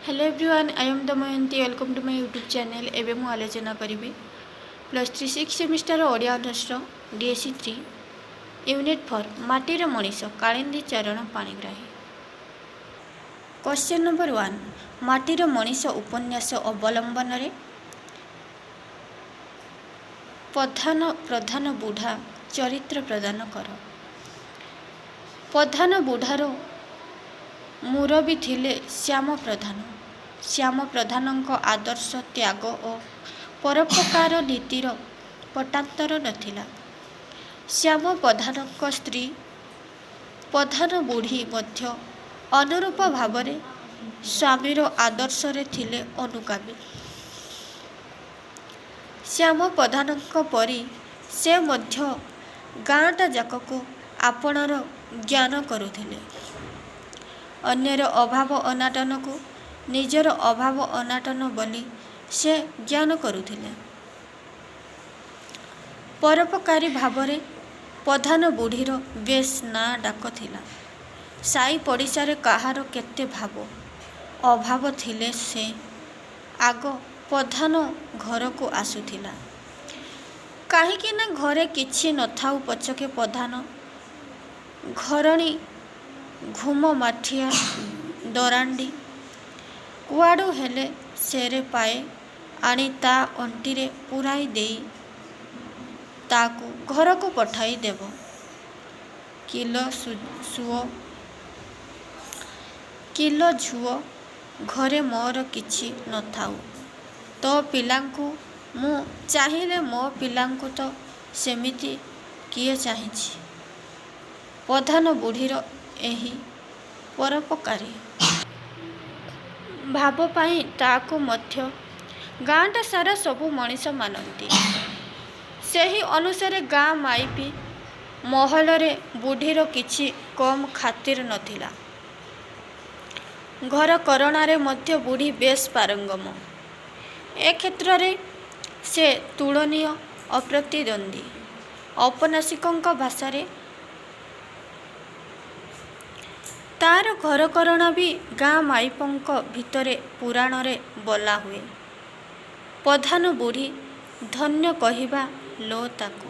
Hello everyone, I am Damayanti. Welcome to my YouTube channel. एवं मु आलोचना करी +3 6 semester Odia honours DSC 3 unit 4 Matira Manish Kalindi चरण पाणिग्राही। क्वेश्चन नंबर 1, माटीर मनीष उपन्यास अवलंबन रे प्रधान बुढ़ा चरित्र प्रदान कर। प्रधान बुढ़ार मुरबी थिले श्याम प्रधान। श्याम प्रधान आदर्श त्याग और परोपकार नीतिर पटांतर नथिला। श्याम प्रधान स्त्री प्रधान बुढ़ी मध्य अनुरूप भाव स्वामीर आदर्श रे थिले अनुगामी। श्याम प्रधान परी से मध्य गाँटा जाक को आपणर ज्ञान करुथिले। अन्यर अभाव अनाटन को निजर अभाव अनाटन बोली से ज्ञान करुथिले। परोपकारी भावरे प्रधान बुढ़ीर बेस ना डाक थिला। साई पड़िशारे कहार केते भाव अभाव थिले से आग प्रधान घर को आसुथिला। काहीकि ना घरे किछि नथाउ पछके प्रधान घरणी घुम माठिया दरांडी कुआड़ू हेले सेरे पाए आनी ता अंटीरे पुराई देई ताकू घर को पठाई देव। किलो झुओ घरे मोर किछि नथाउ तो पिलांकु मु चाहिले मो पिलांकु तो सेमिति किए चाहिछि। प्रधान बुढ़ीर एही परोपकारी भाव पाई ताकू मध्य गाँटा सारा सबु मनीष मानती। सही अनुसारे गाँ माइपी महलरे बुढ़ीर किछि कम खातिर नथिला। घर करणारे मध्य बुढ़ी बेस पारंगम। ए क्षेत्र रे से तुलनीय अप्रतिद्वंदी। औपन्यासिकों भाषारे तार घर करणा भी गाँ माइपों भितरे पुराण रे बोला हुए। प्रधान बुढ़ी धन्य कहिबा लो ताकू।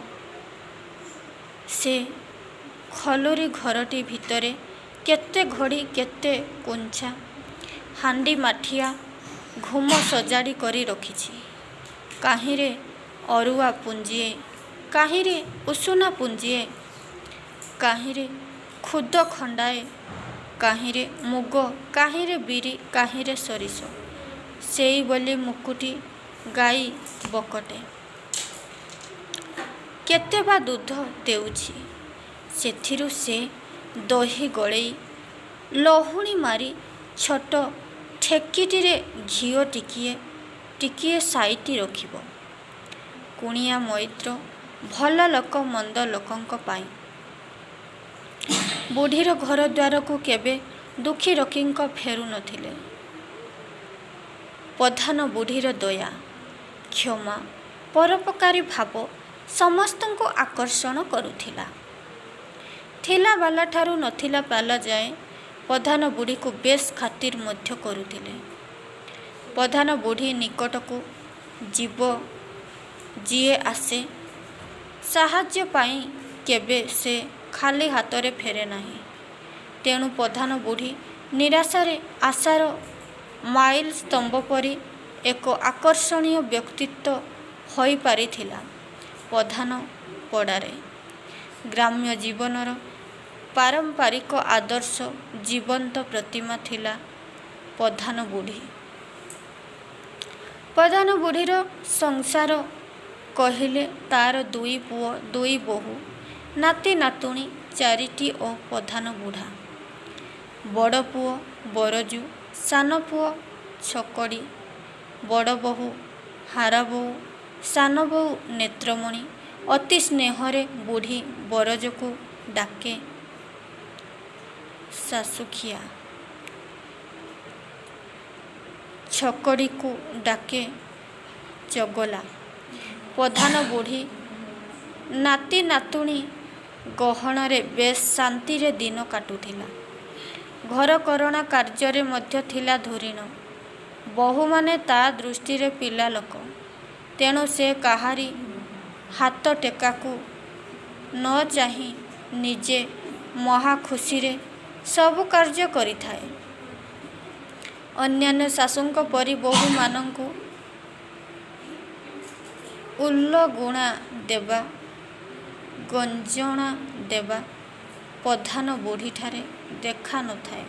से खलोरी घरटी भितरे केते घड़ी केते कुंछा हांडी माठिया घुम सजाड़ी करी रखिछि। काहिरे अरुआ पुंजिए काहिरे उसुना पुंजिए काहिरे खुद खंडाए काहिरे मुग काहिरे बिरी काहिरे सरिष सेई बोली मुकुटी गाई बकटे केते बा दूध देउछि। सेथिरु से दही गड़ेई लहुणी मारी छोट ठेकीटी घीओ टिकिए साइटी रखिब। कुणिया मैत्र भल लोक मंद लोकंक पाई। बुढ़ीर घर द्वार को केबे दुखी रखींक फेरु नथिले। प्रधान बुढ़ीर दया क्षमा परोपकारी भाव समस्त को आकर्षण करुथिला। थिला बाला ठारू नथिला बाला जाए प्रधान बुढ़ी को बेस खातिर मध्य करुथिले। प्रधान बुढ़ी निकट को जीव जीए आसे साहाଯ୍य पाई केबे से खाली हाथ रे फेरे नाही। तेणु प्रधान बुढ़ी निराशारे आशार माइल स्तंभ परी एक आकर्षणीय व्यक्तित्व होई पारिथिला। प्रधान पड़ारे ग्राम्य जीवनर पारंपरिक आदर्श जीवंत प्रतिमा थिला प्रधान बुढ़ी। प्रधान बुढ़ीर संसार कहिले तार दुई पुओ दुई बोहू नाती नातुणी चारिटी और प्रधान बुढ़ा। बड़ पुओ बरजू सान पुओ छकड़ी बड़ बोहू हारा बोहू सान बोहू नेत्रमणि। अति स्नेहरे बुढ़ी बरज को डाके सासुखिया छकड़ी को डाके चगला। प्रधान बुढ़ी नाती नातुणी गहणरे बेस शांति रे दिन काटुथिला। घर करणा कार्य मध्य थिला धुरीण। ବୋହୂମାନେ ତା ଦୃଷ୍ଟିରେ ପିଲା ଲୋକ। ତେଣୁ ସେ କାହାରି ହାତ ଟେକାକୁ ନ ଚାହିଁ ନିଜେ ମହା ଖୁସିରେ ସବୁ କାର୍ଯ୍ୟ କରିଥାଏ। ଅନ୍ୟାନ୍ୟ ଶାଶୁଙ୍କ ପରି ବୋହୂମାନଙ୍କୁ ଉଲଗୁଣା ଦେବା, ଗଞ୍ଜଣା ଦେବା ପ୍ରଧାନ ବୁଢ଼ୀଠାରେ ଦେଖା ନଥାଏ।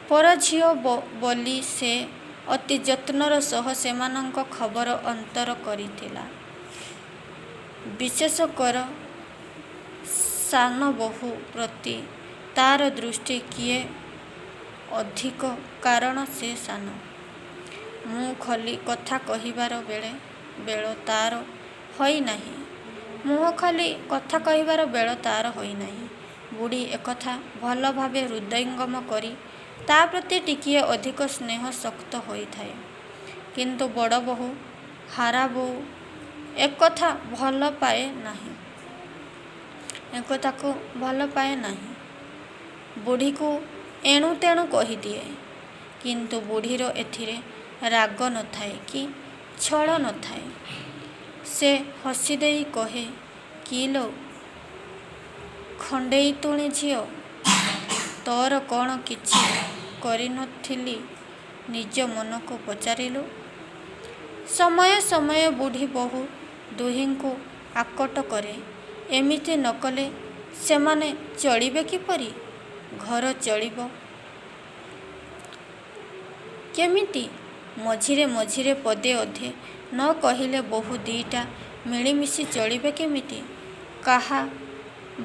ପର ଝିଅ ବୋଲି ସେ ଅତି ଯତ୍ନର ସହ ସେମାନଙ୍କ ଖବର ଅନ୍ତର କରିଥିଲା। ବିଶେଷକର ସାନ ବୋହୂ ପ୍ରତି ତା'ର ଦୃଷ୍ଟି କିଏ ଅଧିକ, କାରଣ ସେ ସାନ। ମୁହଁ ଖୋଲି କଥା କହିବାର ବେଳ ତା'ର ହୋଇନାହିଁ। ବୁଢ଼ୀ ଏକଥା ଭଲ ଭାବେ ହୃଦୟଙ୍ଗମ କରି ତା ପ୍ରତି ଟିକିଏ ଅଧିକ ସ୍ନେହଶକ୍ତ ହୋଇଥାଏ। କିନ୍ତୁ ବଡ଼ ବୋହୂ ହାରାବୋଉ ଏକଥାକୁ ଭଲ ପାଏ ନାହିଁ। ବୁଢ଼ୀକୁ ଏଣୁ ତେଣୁ କହିଦିଏ। କିନ୍ତୁ ବୁଢ଼ୀର ଏଥିରେ ରାଗ ନଥାଏ କି ଛଳ ନଥାଏ। ସେ ହସିଦେଇ କହେ, "କି ଲୋ ଖଣ୍ଡେଇତୁଣୀ ଝିଅ, ତୋର କ'ଣ କିଛି କରିନଥିଲି ନିଜ ମନକୁ ପଚାରିଲୁ?" ସମୟେ ସମୟେ ବୁଢ଼ୀ ବୋହୂ ଦୁହିଁଙ୍କୁ ଆକଟ କରେ। ଏମିତି ନ କଲେ ସେମାନେ ଚଳିବେ କିପରି? ଘର ଚଳିବ କେମିତି? ମଝିରେ ମଝିରେ ପଦେ ଅଧେ ନ କହିଲେ ବୋହୂ ଦି'ଟା ମିଳିମିଶି ଚଳିବେ କେମିତି? କାହା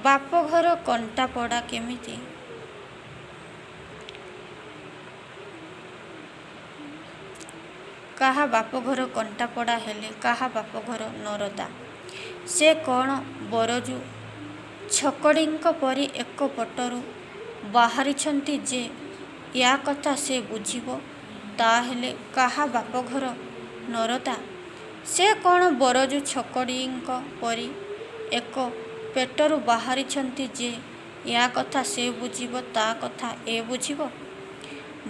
ବାପଘର କଣ୍ଟାପଡ଼ା କେମିତି? କାହା ବାପଘର କଣ୍ଟାପଡ଼ା ହେଲେ କାହା ବାପଘର ନରଦା। ସେ କ'ଣ ବରଜୁ ଛକଡ଼ିଙ୍କ ପରି ଏକ ପଟରୁ ବାହାରିଛନ୍ତି ଯେ ୟା କଥା ସେ ବୁଝିବ? ତା'ହେଲେ କାହା ବାପଘର ନରଦା? ସେ କ'ଣ ବରଜୁ ଛକଡ଼ିଙ୍କ ପରି ଏକ ପେଟରୁ ବାହାରିଛନ୍ତି ଯେ ୟା କଥା ସେ ବୁଝିବ, ତା' କଥା ଏ ବୁଝିବ?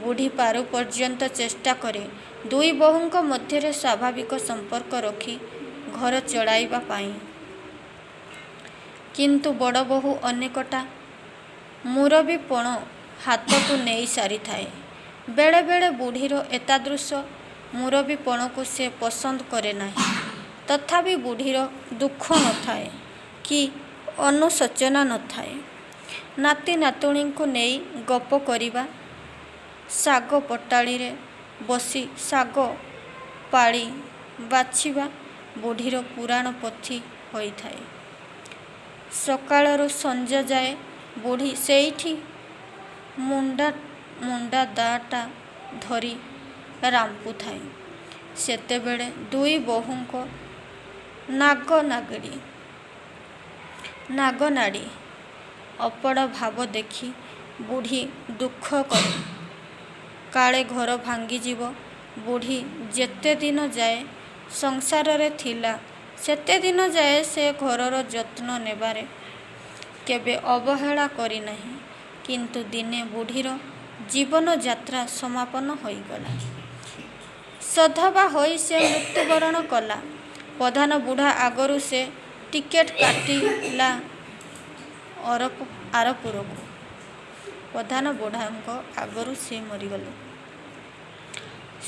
ବୁଢ଼ୀ ପାରୁ ପର୍ଯ୍ୟନ୍ତ ଚେଷ୍ଟା କରେ ଦୁଇ ବୋହୂଙ୍କ ମଧ୍ୟରେ ସ୍ୱାଭାବିକ ସମ୍ପର୍କ ରଖି ଘର ଚଳାଇବା ପାଇଁ। କିନ୍ତୁ ବଡ଼ ବୋହୂ ଅନେକଟା ମୁରବିପଣ ହାତକୁ ନେଇ ସାରିଥାଏ। ବେଳେ ବେଳେ ବୁଢ଼ୀର ଏତାଦୃଶ ମୁରବିପଣକୁ ସେ ପସନ୍ଦ କରେ ନାହିଁ। ତଥାପି ବୁଢ଼ୀର ଦୁଃଖ ନଥାଏ କି ଅନୁଶୋଚନା ନଥାଏ। ନାତି ନାତୁଣୀଙ୍କୁ ନେଇ ଗପ କରିବା, ଶାଗ ପଟାଳିରେ ବସି ଶାଗ ପାଳି ବାଛିବା ବୁଢ଼ୀର ପୁରାଣ ପୋଥି ହୋଇଥାଏ। ସକାଳରୁ ସଞ୍ଜ ଯାଏ ବୁଢ଼ୀ ସେଇଠି ମୁଣ୍ଡା ଦା'ଟା ଧରି ରାମ୍ପୁଥାଏ। ସେତେବେଳେ ଦୁଇ ବୋହୂଙ୍କ ନାଗନାଡ଼ି ଅପଡ଼ ଭାବ ଦେଖି ବୁଢ଼ୀ ଦୁଃଖ କରେ। କାଳେ ଘର ଭାଙ୍ଗିଯିବ। ବୁଢ଼ୀ ଯେତେ ଦିନ ଯାଏ ସଂସାରରେ ଥିଲା ସେତେଦିନ ଯାଏ ସେ ଘରର ଯତ୍ନ ନେବାରେ କେବେ ଅବହେଳା କରିନାହିଁ। କିନ୍ତୁ ଦିନେ ବୁଢ଼ୀର ଜୀବନଯାତ୍ରା ସମାପନ ହୋଇଗଲା। ସଧବା ହୋଇ ସେ ମୃତ୍ୟୁବରଣ କଲା। ପ୍ରଧାନ ବୁଢ଼ା ଆଗରୁ ସେ ଟିକେଟ କାଟିଲା ଆରପୁରକୁ। ପ୍ରଧାନ ବୁଢ଼ାଙ୍କ ଆଗରୁ ସେ ମରିଗଲେ।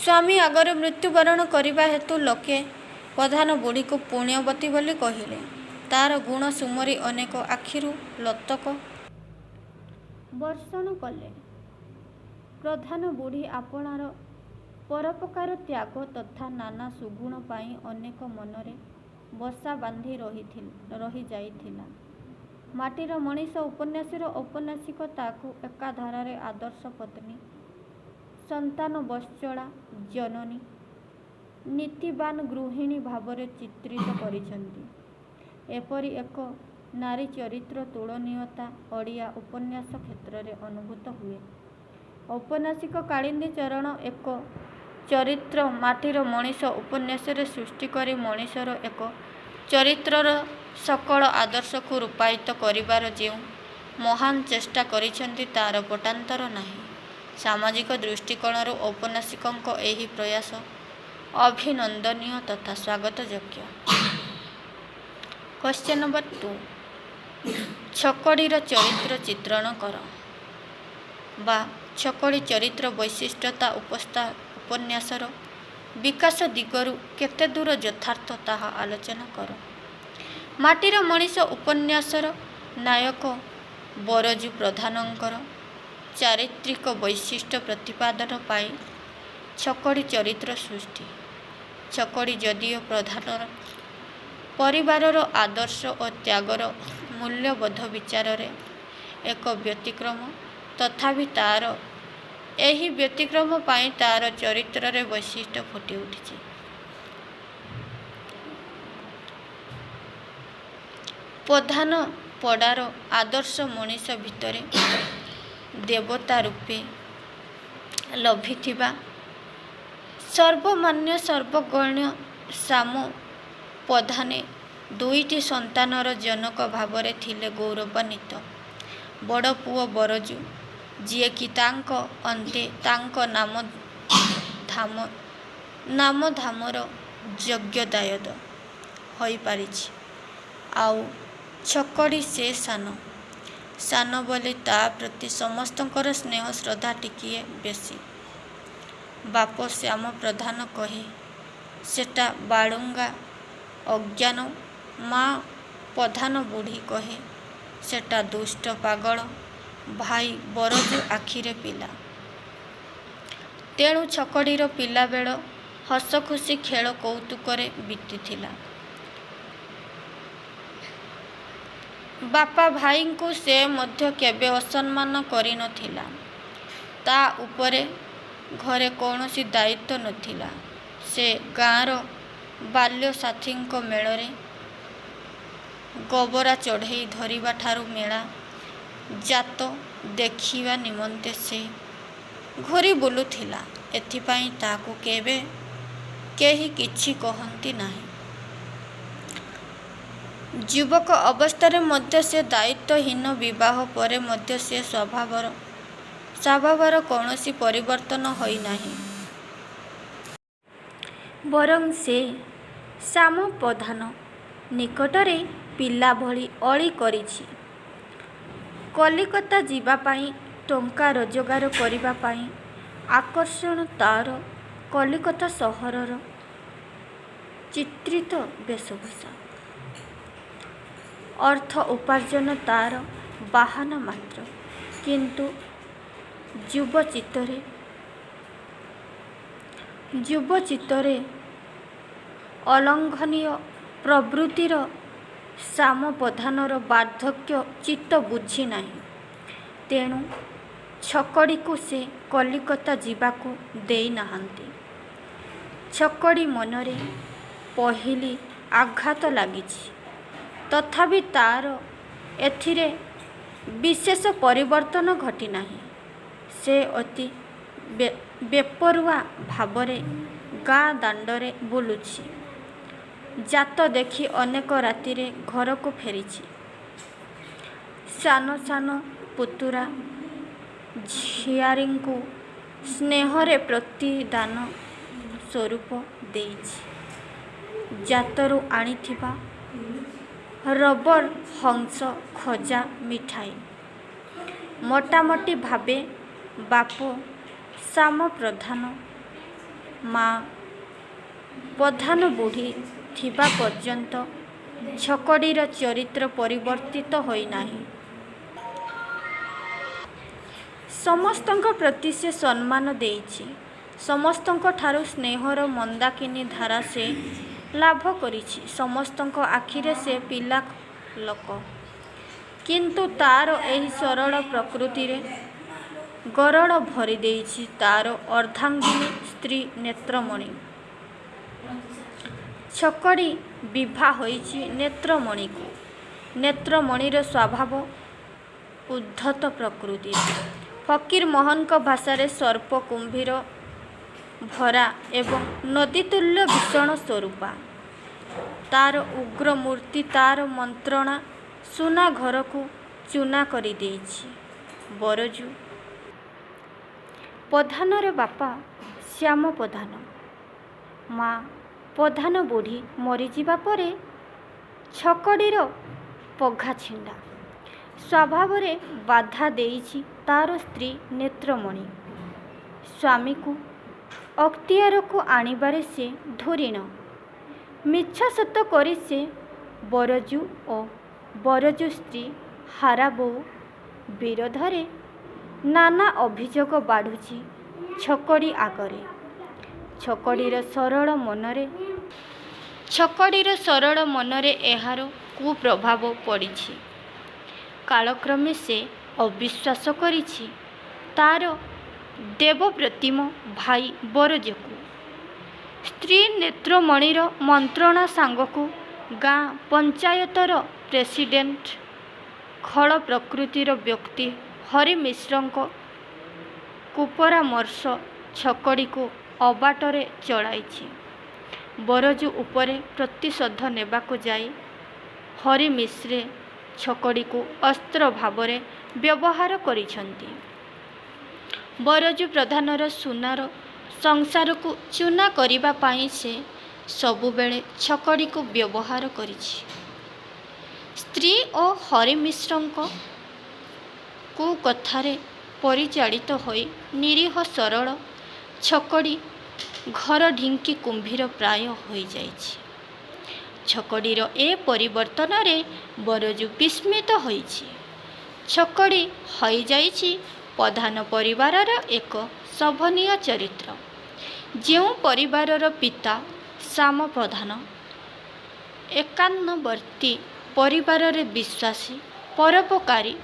ସ୍ୱାମୀ ଆଗରେ ମୃତ୍ୟୁବରଣ କରିବା ହେତୁ ଲୋକେ ପ୍ରଧାନ ବୁଢ଼ୀକୁ ପୁଣ୍ୟବତୀ ବୋଲି କହିଲେ। ତା'ର ଗୁଣ ସୁମରି ଅନେକ ଆଖିରୁ ଲୋତକ ବର୍ଷଣ କଲେ। ପ୍ରଧାନ ବୁଢ଼ୀ ଆପଣାର ପରୋପକାର, ତ୍ୟାଗ ତଥା ନାନା ସୁଗୁଣ ପାଇଁ ଅନେକ ମନରେ ବସା ବାନ୍ଧି ରହିଯାଇଥିଲା। ମାଟିର ମଣିଷ ଉପନ୍ୟାସର ଔପନ୍ୟାସିକ ତାକୁ ଏକାଧାରରେ ଆଦର୍ଶ ପତ୍ନୀ, ସନ୍ତାନବତ୍ସଳା ଜନନୀ, ନୀତିବାନ୍ ଗୃହିଣୀ ଭାବରେ ଚିତ୍ରିତ କରିଛନ୍ତି। ଏପରି ଏକ ନାରୀ ଚରିତ୍ର ତୁଳନୀୟତା ଓଡ଼ିଆ ଉପନ୍ୟାସ କ୍ଷେତ୍ରରେ ଅନୁଭୂତ ହୁଏ। ଔପନ୍ୟାସିକ କାଳିନ୍ଦୀ ଚରଣ ଏକ ଚରିତ୍ର ମାଟିର ମଣିଷ ଉପନ୍ୟାସରେ ସୃଷ୍ଟି କରି ମଣିଷର ଏକ ଚରିତ୍ରର ସକଳ ଆଦର୍ଶକୁ ରୂପାୟିତ କରିବାର ଯେଉଁ ମହାନ୍ ଚେଷ୍ଟା କରିଛନ୍ତି ତା'ର ପଟାନ୍ତର ନାହିଁ। सामाजिक दृष्टिकोण औपन्यासिकଙ୍କ ଏହି ପ୍ରୟାସ ଅଭିନନ୍ଦନୀୟ ତଥା ସ୍ୱାଗତଯୋଗ୍ୟ। କ୍ୱେଶ୍ଚନ୍ ନମ୍ବର 2, ଛକଡ଼ିର ଚରିତ୍ର ଚିତ୍ରଣ କର ବା ଛକଡ଼ି ଚରିତ୍ର ବୈଶିଷ୍ଟ୍ୟତା ଉପନ୍ୟାସର ବିକାଶ ଦିଗରୁ କେତେ ଦୂର ଯଥାର୍ଥ ତାହା ଆଲୋଚନା କର। ମାଟିର ମଣିଷ ଉପନ୍ୟାସର ନାୟକ ବରଜୁ ପ୍ରଧାନଙ୍କର ଚାରିତ୍ରିକ ବୈଶିଷ୍ଟ୍ୟ ପ୍ରତିପାଦନ ପାଇଁ ଛକଡ଼ି ଚରିତ୍ର ସୃଷ୍ଟି। ଛକଡ଼ି ଯଦିଓ ପ୍ରଧାନର ପରିବାରର ଆଦର୍ଶ ଓ ତ୍ୟାଗର ମୂଲ୍ୟବୋଧ ବିଚାରରେ ଏକ ବ୍ୟତିକ୍ରମ, ତଥାପି ତା'ର ଏହି ବ୍ୟତିକ୍ରମ ପାଇଁ ତା'ର ଚରିତ୍ରରେ ବୈଶିଷ୍ଟ୍ୟ ଫୁଟି ଉଠିଛି। ପ୍ରଧାନ ପଡ଼ାର ଆଦର୍ଶ ମଣିଷ ଭିତରେ ଦେବତା ରୂପେ ଲଭିଥିବା ସର୍ବମାନ୍ୟ ସର୍ବଗଣ୍ୟ ଶ୍ୟାମ ପ୍ରଧାନେ ଦୁଇଟି ସନ୍ତାନର ଜନକ ଭାବରେ ଥିଲେ ଗୌରବାନ୍ୱିତ। ବଡ଼ ପୁଅ ବରଜୁ, ଯିଏକି ତାଙ୍କ ଅନ୍ତେ ତାଙ୍କ ନାମଧାମର ଯୋଗ୍ୟଦାୟକ ହୋଇପାରିଛି। ଆଉ ଛକଡ଼ି ସେ ସାନ ବୋଲି ତା' ପ୍ରତି ସମସ୍ତଙ୍କର ସ୍ନେହ ଶ୍ରଦ୍ଧା ଟିକିଏ ବେଶୀ। ବାପ ଶ୍ୟାମ ପ୍ରଧାନ କହେ ସେଟା ବାଳୁଙ୍ଗା ଅଜ୍ଞାନ, ମା ପ୍ରଧାନ ବୁଢ଼ୀ କହେ ସେଟା ଦୁଷ୍ଟ ପାଗଳ। ଭାଇ ବରଜୁ ଆଖିରେ ପିଲା। ତେଣୁ ଛକଡ଼ିର ପିଲାବେଳ ହସଖୁସି ଖେଳ କୌତୁକରେ ବିତିଥିଲା। ବାପା ଭାଇଙ୍କୁ ସେ ମଧ୍ୟ କେବେ ଅସମ୍ମାନ କରିନଥିଲା। ତା' ଉପରେ ଘରେ କୌଣସି ଦାୟିତ୍ୱ ନଥିଲା। ସେ ଗାଁର ବାଲ୍ୟସାଥୀଙ୍କ ମେଳରେ ଗୋବରା ଚଢ଼େଇ ଧରିବାଠାରୁ ମେଳା ଜାତ ଦେଖିବା ନିମନ୍ତେ ସେ ଘୂରି ବୁଲୁଥିଲା। ଏଥିପାଇଁ ତାକୁ କେବେ କେହି କିଛି କହନ୍ତି ନାହିଁ। ଯୁବକ ଅବସ୍ଥାରେ ମଧ୍ୟ ସେ ଦାୟିତ୍ୱହୀନ। ବିବାହ ପରେ ମଧ୍ୟ ସେ ସ୍ୱଭାବର କୌଣସି ପରିବର୍ତ୍ତନ ହୋଇନାହିଁ। ବରଂ ସେ ଶ୍ୟାମ ପ୍ରଧାନ ନିକଟରେ ପିଲା ଭଳି ଅଳି କରିଛି। କଲିକତା ଯିବା ପାଇଁ, ଟଙ୍କା ରୋଜଗାର କରିବା ପାଇଁ ଆକର୍ଷଣ ତା'ର କଲିକତା ସହରର ଚିତ୍ରିତ ବେଶଭୂଷା। ଅର୍ଥ ଉପାର୍ଜନ ତା'ର ବାହାନା ମାତ୍ର। କିନ୍ତୁ ଯୁବଚିତ୍ତରେ ଅଲଙ୍ଘନୀୟ ପ୍ରବୃତ୍ତିର ଶ୍ୟାମ ପ୍ରଧାନର ବାର୍ଦ୍ଧକ୍ୟ ଚିତ୍ତ ବୁଝି ନାହିଁ। ତେଣୁ ଛକଡ଼ିକୁ ସେ କଲିକତା ଯିବାକୁ ଦେଇ ନାହାନ୍ତି। ଛକଡ଼ି ମନରେ ପହିଲି ଆଘାତ ଲାଗିଛି। ତଥାପି ତା'ର ଏଥିରେ ବିଶେଷ ପରିବର୍ତ୍ତନ ଘଟିନାହିଁ। ସେ ଅତି ବେପରୁଆ ଭାବରେ ଗାଁ ଦାଣ୍ଡରେ ବୁଲୁଛି। ଜାତ ଦେଖି ଅନେକ ରାତିରେ ଘରକୁ ଫେରିଛି। ସାନ ପୁତୁରା ଝିଆରୀଙ୍କୁ ସ୍ନେହରେ ପ୍ରତିଦାନ ସ୍ୱରୂପ ଦେଇଛି ଜାତରୁ ଆଣିଥିବା ରବର ହଂସ ଖଜା ମିଠାଇ। ମୋଟାମୋଟି ଭାବେ ବାପ ଶ୍ୟାମ ପ୍ରଧାନ, ମା ପ୍ରଧାନ ବୁଢ଼ୀ ଥିବା ପର୍ଯ୍ୟନ୍ତ ଛକଡ଼ିର ଚରିତ୍ର ପରିବର୍ତ୍ତିତ ହୋଇନାହିଁ। ସମସ୍ତଙ୍କ ପ୍ରତି ସେ ସମ୍ମାନ ଦେଇଛି। ସମସ୍ତଙ୍କଠାରୁ ସ୍ନେହର ମନ୍ଦାକିନୀ ଧାରା ସେ ଲାଭ କରିଛି। ସମସ୍ତଙ୍କ ଆଖିରେ ସେ ପିଲା ଲୋକ। କିନ୍ତୁ ତା'ର ଏହି ସରଳ ପ୍ରକୃତିରେ ଗରଳ ଭରି ଦେଇଛି ତା'ର ଅର୍ଦ୍ଧାଙ୍ଗିନୀ ସ୍ତ୍ରୀ ନେତ୍ରମଣି। ଛକଡ଼ି ବିଭା ହୋଇଛି ନେତ୍ରମଣିକୁ। ନେତ୍ରମଣିର ସ୍ୱଭାବ ଉଦ୍ଧତ ପ୍ରକୃତିର। ଫକୀରମୋହନଙ୍କ ଭାଷାରେ ସର୍ପ କୁମ୍ଭୀର ଭରା ଏବଂ ନଦୀତୁଲ୍ୟ ଭୀଷଣ ସ୍ୱରୂପା। ତା'ର ଉଗ୍ର ମୂର୍ତ୍ତି ତା'ର ମନ୍ତ୍ରଣା ସୁନା ଘରକୁ ଚୂନା କରିଦେଇଛି। ବରଜୁ ପ୍ରଧାନର ବାପା ଶ୍ୟାମ ପ୍ରଧାନ। ମା ପ୍ରଧାନ ବୁଢ଼ୀ ମରିଯିବା ପରେ ଛକଡ଼ିର ପଘା ଛିଣ୍ଡା ସ୍ୱଭାବରେ ବାଧା ଦେଇଛି ତାର ସ୍ତ୍ରୀ ନେତ୍ରମଣି। ସ୍ୱାମୀକୁ ଅକ୍ତିଆରକୁ ଆଣିବାରେ ସେ ଧୁରିଣ। ମିଛ ସତ କରି ସେ ବରଜୁ ଓ ବରଜୁ ସ୍ତ୍ରୀ ହାରାବୋଉ ବିରୋଧରେ ନାନା ଅଭିଯୋଗ ବାଢ଼ୁଛି ଛକଡ଼ି ଆଗରେ। ଛକଡ଼ିର ସରଳ ମନରେ ଏହାର କୁପ୍ରଭାବ ପଡ଼ିଛି। କାଳକ୍ରମେ ସେ ଅବିଶ୍ୱାସ କରିଛି ତାର ଦେବପ୍ରତିମ ଭାଇ ବରଜକୁ। ସ୍ତ୍ରୀ ନେତ୍ରମଣିର ମନ୍ତ୍ରଣା ସାଙ୍ଗକୁ ଗାଁ ପଞ୍ଚାୟତର ପ୍ରେସିଡେଣ୍ଟ ଖଳ ପ୍ରକୃତିର ବ୍ୟକ୍ତି ହରି ମିଶ୍ରଙ୍କ କୁପରାମର୍ଶ ଛକଡ଼ିକୁ ଅବାଟରେ ଚଳାଇଛି। ବରଜୁ ଉପରେ ପ୍ରତିଶୋଧ ନେବାକୁ ଯାଇ ହରି ମିଶ୍ରେ ଛକଡ଼ିକୁ ଅସ୍ତ୍ର ଭାବରେ ବ୍ୟବହାର କରିଛନ୍ତି। ବରଜୁ ପ୍ରଧାନର ସୁନାର ସଂସାରକୁ ଚୂନା କରିବା ପାଇଁ ସେ ସବୁବେଳେ ଛକଡ଼ିକୁ ବ୍ୟବହାର କରିଛି। ସ୍ତ୍ରୀ ଓ ହରି ମିଶ୍ରଙ୍କ କୁକଥାରେ ପରିଚାଳିତ ହୋଇ ନିରୀହ ସରଳ ଛକଡ଼ି ଘର ଢିଙ୍କି କୁମ୍ଭୀର ପ୍ରାୟ ହୋଇଯାଇଛି। ଛକଡ଼ିର ଏ ପରିବର୍ତ୍ତନରେ ବରଜୁ ବିସ୍ମିତ ହୋଇଛି। ଛକଡ଼ି ହୋଇଯାଇଛି ପ୍ରଧାନ ପରିବାରର ଏକ ଶୋଭନୀୟ ଚରିତ୍ର। ଯେଉଁ ପରିବାରର ପିତା ଶ୍ୟାମ ପ୍ରଧାନ ଏକାନ୍ନବର୍ତ୍ତୀ, ପରିବାରରେ ବିଶ୍ୱାସୀ, ପରୋପକାରୀ,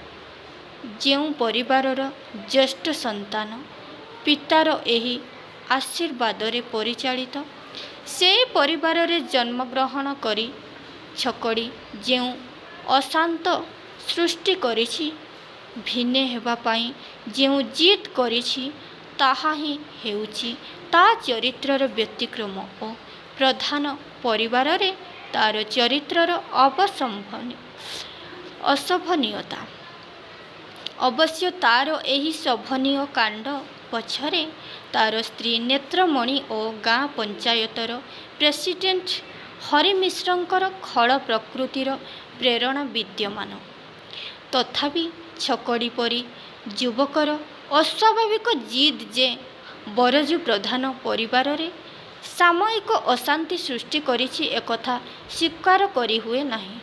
ଯେଉଁ ପରିବାରର ଜ୍ୟେଷ୍ଠ ସନ୍ତାନ ପିତାର ଏହି ଆଶୀର୍ବାଦରେ ପରିଚାଳିତ, ସେହି ପରିବାରରେ ଜନ୍ମଗ୍ରହଣ କରି ଛକଡ଼ି ଯେଉଁ ଅଶାନ୍ତ ସୃଷ୍ଟି କରିଛି, ଭିନେ ହେବା ପାଇଁ ଯେଉଁ ଜିଦ୍ କରିଛି, ତାହା ହିଁ ହେଉଛି ତା ଚରିତ୍ରର ବ୍ୟତିକ୍ରମ ଓ ପ୍ରଧାନ ପରିବାରରେ ତାର ଚରିତ୍ରର ଅଶୋଭନୀୟତା। ଅବଶ୍ୟ ତାର ଏହି ଶୋଭନୀୟ କାଣ୍ଡ ପଛରେ ତାର ସ୍ତ୍ରୀ ନେତ୍ରମଣି ଓ ଗାଁ ପଞ୍ଚାୟତର ପ୍ରେସିଡେଣ୍ଟ ହରି ମିଶ୍ରଙ୍କର ଖଳ ପ୍ରକୃତିର ପ୍ରେରଣା ବିଦ୍ୟମାନ। ତଥାପି ଛକଡ଼ି ପରି ଯୁବକର ଅସ୍ୱାଭାବିକ ଜିଦ୍ ଯେ ବରଜୁ ପ୍ରଧାନ ପରିବାରରେ ସାମୟିକ ଅଶାନ୍ତି ସୃଷ୍ଟି କରିଛି, ଏକଥା ସ୍ୱୀକାର କରିହୁଏ ନାହିଁ।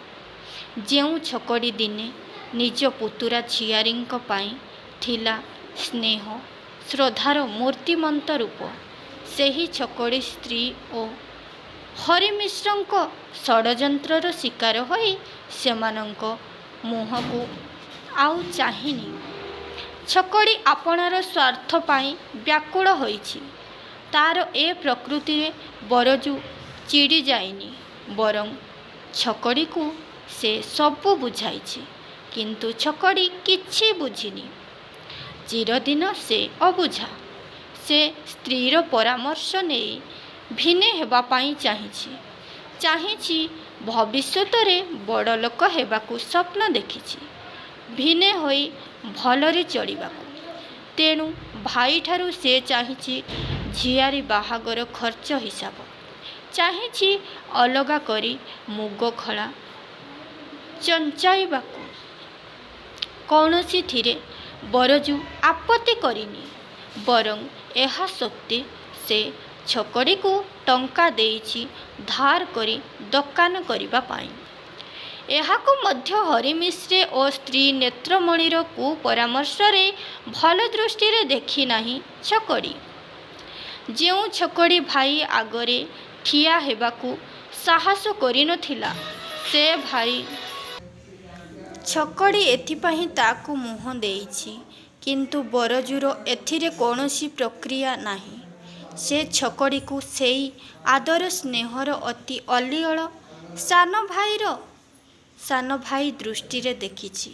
ଯେଉଁ ଛକଡ଼ି ଦିନେ ନିଜ ପୁତୁରା ଝିଆରୀଙ୍କ ପାଇଁ ଥିଲା ସ୍ନେହ ଶ୍ରଦ୍ଧାର ମୂର୍ତ୍ତିମନ୍ତ ରୂପ, ସେହି ଛକଡ଼ି ସ୍ତ୍ରୀ ଓ ହରି ମିଶ୍ରଙ୍କ ଷଡ଼ଯନ୍ତ୍ରର ଶିକାର ହୋଇ ସେମାନଙ୍କ ମୁହଁକୁ ଆଉ ଚାହିଁନି। ଛକଡ଼ି ଆପଣାର ସ୍ୱାର୍ଥ ପାଇଁ ବ୍ୟାକୁଳ ହୋଇଛି। ତାର ଏ ପ୍ରକୃତିରେ ବରଜୁ ଚିଡ଼ି ଯାଇନି, ବରଂ ଛକଡ଼ିକୁ ସେ ସବୁ ବୁଝାଇଛି। କିନ୍ତୁ ଛକଡ଼ି କିଛି ବୁଝିନି। ଚିରଦିନ ସେ ଅବୁଝା। ସେ ସ୍ତ୍ରୀର ପରାମର୍ଶ ନେଇ ଭିନେ ହେବା ପାଇଁ ଚାହିଁଛି। ଭବିଷ୍ୟତରେ ବଡ଼ଲୋକ ହେବାକୁ ସ୍ୱପ୍ନ ଦେଖିଛି। ଭିନେ ହୋଇ ଭଲରେ ଚଳିବାକୁ। ତେଣୁ ଭାଇଠାରୁ ସେ ଚାହିଁଛି ଝିଆରୀ ବାହାଘର ଖର୍ଚ୍ଚ ହିସାବ। ଚାହିଁଛି ଅଲଗା କରି ମୁଗ ଖଳା ଚଞ୍ଚାଇବାକୁ। କୌଣସିଥିରେ ବରଜୁ ଆପତ୍ତି କରିନି, ବରଂ ଏହା ସତ୍ତ୍ୱେ ସେ ଛକଡ଼ିକୁ ଟଙ୍କା ଦେଇଛି ଧାର କରି ଦୋକାନ କରିବା ପାଇଁ। ଏହାକୁ ମଧ୍ୟ ହରି ମିଶ୍ରେ ଓ ସ୍ତ୍ରୀ ନେତ୍ରମଣିର କୁପରାମର୍ଶରେ ଭଲ ଦୃଷ୍ଟିରେ ଦେଖିନାହିଁ ଛକଡ଼ି। ଯେଉଁ ଛକଡ଼ି ଭାଇ ଆଗରେ ଠିଆ ହେବାକୁ ସାହସ କରିନଥିଲା, ସେ ଭାଇ ଛକଡ଼ି ଏଥିପାଇଁ ତାକୁ ମୁହଁ ଦେଇଛି। କିନ୍ତୁ ବରଜୁର ଏଥିରେ କୌଣସି ପ୍ରତିକ୍ରିୟା ନାହିଁ। ସେ ଛକଡ଼ିକୁ ସେଇ ଆଦର ସ୍ନେହର ଅତି ଅଲିଅଳ ସାନ ଭାଇ ଦୃଷ୍ଟିରେ ଦେଖିଛି।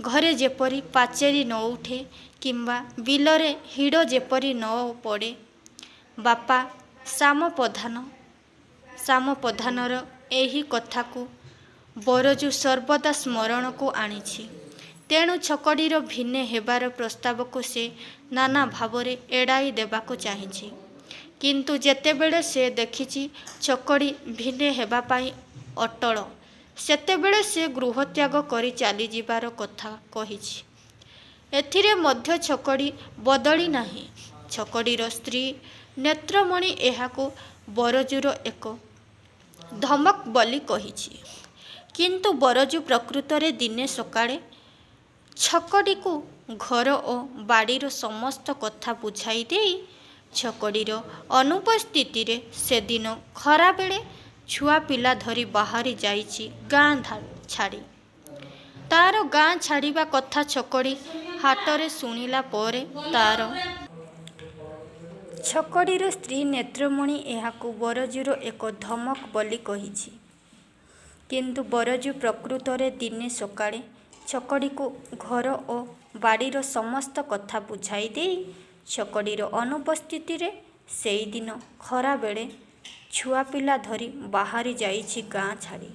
ଘରେ ଯେପରି ପାଚେରୀ ନ ଉଠେ କିମ୍ବା ବିଲରେ ହିଡ଼ ଯେପରି ନ ପଡ଼େ, ବାପା ଶ୍ୟାମ ପ୍ରଧାନର ଏହି କଥାକୁ ବରଜୁ ସର୍ବଦା ସ୍ମରଣକୁ ଆଣିଛି। ତେଣୁ ଛକଡ଼ିର ଭିନେ ହେବାର ପ୍ରସ୍ତାବକୁ ସେ ନାନା ଭାବରେ ଏଡ଼ାଇ ଦେବାକୁ ଚାହିଁଛି। କିନ୍ତୁ ଯେତେବେଳେ ସେ ଦେଖିଛି ଛକଡ଼ି ଭିନେ ହେବା ପାଇଁ ଅଟଳ, ସେତେବେଳେ ସେ ଗୃହତ୍ୟାଗ କରି ଚାଲିଯିବାର କଥା କହିଛି। ଏଥିରେ ମଧ୍ୟ ଛକଡ଼ି ବଦଳି ନାହିଁ। ଛକଡ଼ିର ସ୍ତ୍ରୀ ନେତ୍ରମଣି ଏହାକୁ ବରଜୁର ଏକ ଧମକ ବୋଲି କହିଛି। କିନ୍ତୁ ବରଜୁ ପ୍ରକୃତରେ ଦିନେ ସକାଳେ ଛକଡ଼ିକୁ ଘର ଓ ବାଡ଼ିର ସମସ୍ତ କଥା ବୁଝାଇ ଦେଇ ଛକଡ଼ିର ଅନୁପସ୍ଥିତିରେ ସେଦିନ ଖରାବେଳେ ଛୁଆ ପିଲା ଧରି ବାହାରି ଯାଇଛି ଗାଁ ଛାଡ଼ି। ତା'ର ଗାଁ ଛାଡ଼ିବା କଥା ଛକଡ଼ି ହାଟରେ ଶୁଣିଲା ପରେ ଛକଡ଼ିର ସ୍ତ୍ରୀ ନେତ୍ରମଣି ଏହାକୁ ବରଜୁର ଏକ ଧମକ ବୋଲି କହିଛି। କିନ୍ତୁ ବରଜୁ ପ୍ରକୃତରେ ଦିନେ ସକାଳେ ଛକଡ଼ିକୁ ଘର ଓ ବାଡ଼ିର ସମସ୍ତ କଥା ବୁଝାଇ ଦେଇ ଛକଡ଼ିର ଅନୁପସ୍ଥିତିରେ ସେଇଦିନ ଖରାବେଳେ ଛୁଆପିଲା ଧରି ବାହାରି ଯାଇଛି ଗାଁ ଛାଡ଼ି।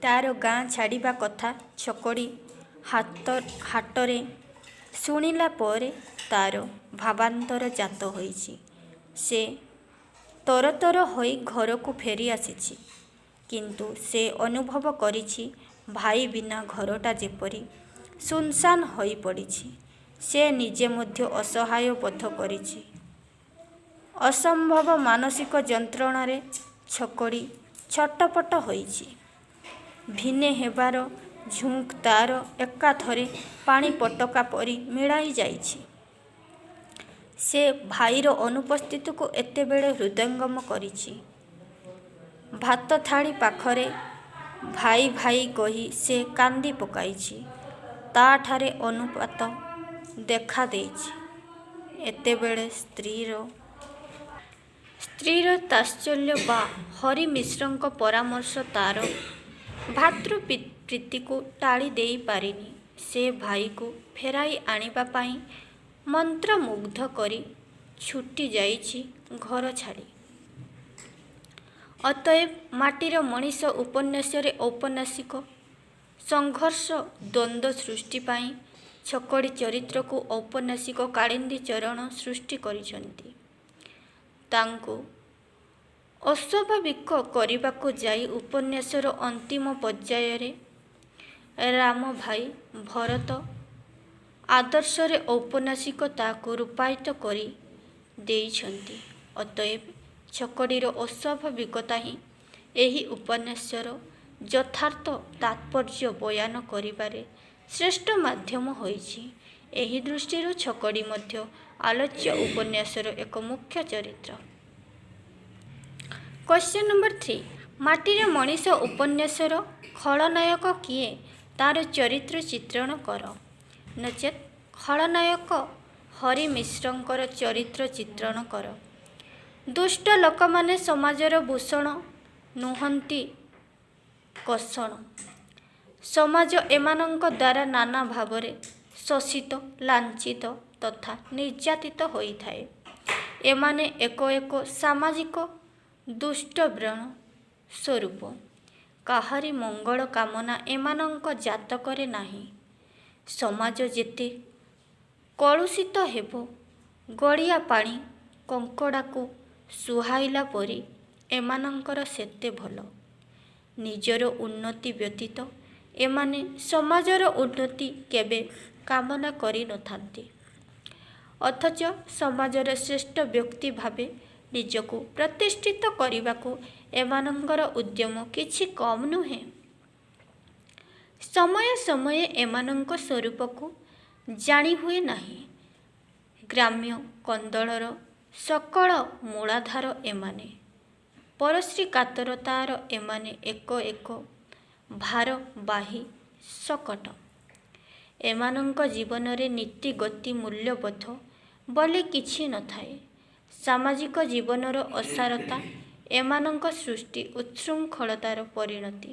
ତା'ର ଗାଁ ଛାଡ଼ିବା କଥା ଛକଡ଼ି ହାଟରେ ଶୁଣିଲା ପରେ ତା'ର ଭାବାନ୍ତର ଜାତ ହୋଇଛି। ସେ ତରତର ହୋଇ ଘରକୁ ଫେରି ଆସିଛି। କିନ୍ତୁ ସେ ଅନୁଭବ କରିଛି ଭାଇ ବିନା ଘରଟା ଯେପରି ଶୂନଶାନ ହୋଇପଡ଼ିଛି। ସେ ନିଜେ ମଧ୍ୟ ଅସହାୟ ବୋଧ କରିଛି। ଅସମ୍ଭବ ମାନସିକ ଯନ୍ତ୍ରଣାରେ ଛକଡ଼ି ଛଟପଟ ହୋଇଛି। ଭିନେ ହେବାର ଝୁଙ୍କ ତା'ର ଏକାଥରେ ପାଣି ପଟକା ପରି ମିଳାଇ ଯାଇଛି। ସେ ଭାଇର ଅନୁପସ୍ଥିତିକୁ ଏତେବେଳେ ହୃଦୟଙ୍ଗମ କରିଛି। ଭାତ ଥାଳି ପାଖରେ ଭାଇ ଭାଇ କହି ସେ କାନ୍ଦି ପକାଇଛି। ତା'ଠାରେ ଅନୁପାତ ଦେଖା ଦେଇଛି। ଏତେବେଳେ ସ୍ତ୍ରୀର ତାତ୍ସଲ୍ୟ ବା ହରି ମିଶ୍ରଙ୍କ ପରାମର୍ଶ ତା'ର ଭାତୃପ୍ରୀତିକୁ ଟାଳି ଦେଇ ପାରିନି। ସେ ଭାଇକୁ ଫେରାଇ ଆଣିବା ପାଇଁ ମନ୍ତ୍ରମୁଗ୍ଧ କରି ଛୁଟି ଯାଇଛି ଘର ଛାଡ଼ି। ଅତଏବ ମାଟିର ମଣିଷ ଉପନ୍ୟାସରେ ଔପନ୍ୟାସିକ ସଂଘର୍ଷ ଦ୍ୱନ୍ଦ୍ୱ ସୃଷ୍ଟି ପାଇଁ ଛକଡ଼ି ଚରିତ୍ରକୁ ଔପନ୍ୟାସିକ କାଳିନ୍ଦୀ ଚରଣ ସୃଷ୍ଟି କରିଛନ୍ତି। ତାଙ୍କୁ ଅସ୍ୱାଭାବିକ କରିବାକୁ ଯାଇ ଉପନ୍ୟାସର ଅନ୍ତିମ ପର୍ଯ୍ୟାୟରେ ରାମ ଭାଇ ଭରତ ଆଦର୍ଶରେ ଔପନ୍ୟାସିକତାକୁ ରୂପାୟିତ କରି ଦେଇଛନ୍ତି। ଅତଏବ ଛକଡ଼ିର ଅସ୍ୱାଭାବିକତା ହିଁ ଏହି ଉପନ୍ୟାସର ଯଥାର୍ଥ ତାତ୍ପର୍ଯ୍ୟ ବୟାନ କରିବାରେ ଶ୍ରେଷ୍ଠ ମାଧ୍ୟମ ହୋଇଛି। ଏହି ଦୃଷ୍ଟିରୁ ଛକଡ଼ି ମଧ୍ୟ ଆଲୋଚ୍ୟ ଉପନ୍ୟାସର ଏକ ମୁଖ୍ୟ ଚରିତ୍ର। କ୍ୱେଶ୍ଚନ ନମ୍ବର 3 ମାଟିର ମଣିଷ ଉପନ୍ୟାସର ଖଳନାୟକ କିଏ ତା'ର ଚରିତ୍ର ଚିତ୍ରଣ କର। ନଚେତ୍ ଖଳନାୟକ ହରି ମିଶ୍ରଙ୍କର ଚରିତ୍ର ଚିତ୍ରଣ କର। ଦୁଷ୍ଟ ଲୋକମାନେ ସମାଜର ଭୂଷଣ ନୁହନ୍ତି କଷଣ। ସମାଜ ଏମାନଙ୍କ ଦ୍ୱାରା ନାନା ଭାବରେ ଶୋଷିତ, ଲାଞ୍ଛିତ ତଥା ନିର୍ଯାତିତ ହୋଇଥାଏ। ଏମାନେ ଏକ ଏକ ସାମାଜିକ ଦୁଷ୍ଟବ୍ରଣ ସ୍ୱରୂପ। କାହାରି ମଙ୍ଗଳ କାମନା ଏମାନଙ୍କ ଜାତକରେ ନାହିଁ। ସମାଜ ଯେତେ କଳୁଷିତ ହେବ, ଗଡ଼ିଆ ପାଣି କଙ୍କଡ଼ାକୁ ସୁହାଇଲା ପରି ଏମାନଙ୍କର ସେତେ ଭଲ। ନିଜର ଉନ୍ନତି ବ୍ୟତୀତ ଏମାନେ ସମାଜର ଉନ୍ନତି କେବେ କାମନା କରିନଥାନ୍ତି। ଅଥଚ ସମାଜର ଶ୍ରେଷ୍ଠ ବ୍ୟକ୍ତି ଭାବେ ନିଜକୁ ପ୍ରତିଷ୍ଠିତ କରିବାକୁ ଏମାନଙ୍କର ଉଦ୍ୟମ କିଛି କମ୍ ନୁହେଁ। ସମୟେ ସମୟେ ଏମାନଙ୍କ ସ୍ୱରୂପକୁ ଜାଣିହୁଏ ନାହିଁ। ଗ୍ରାମ୍ୟ କନ୍ଦଳର ସକଳ ମୂଳାଧାର ଏମାନେ। ପରଶ୍ରୀ କାତରତାର ଏମାନେ ଏକ ଏକ ଭାରବାହୀ ଶକଟ। ଏମାନଙ୍କ ଜୀବନରେ ନୀତି ଗତି ମୂଲ୍ୟବୋଧ ବୋଲି କିଛି ନଥାଏ। ସାମାଜିକ ଜୀବନର ଅସାରତା ଏମାନଙ୍କ ସୃଷ୍ଟି ଉଚ୍ଛୃଙ୍ଖଳତାର ପରିଣତି।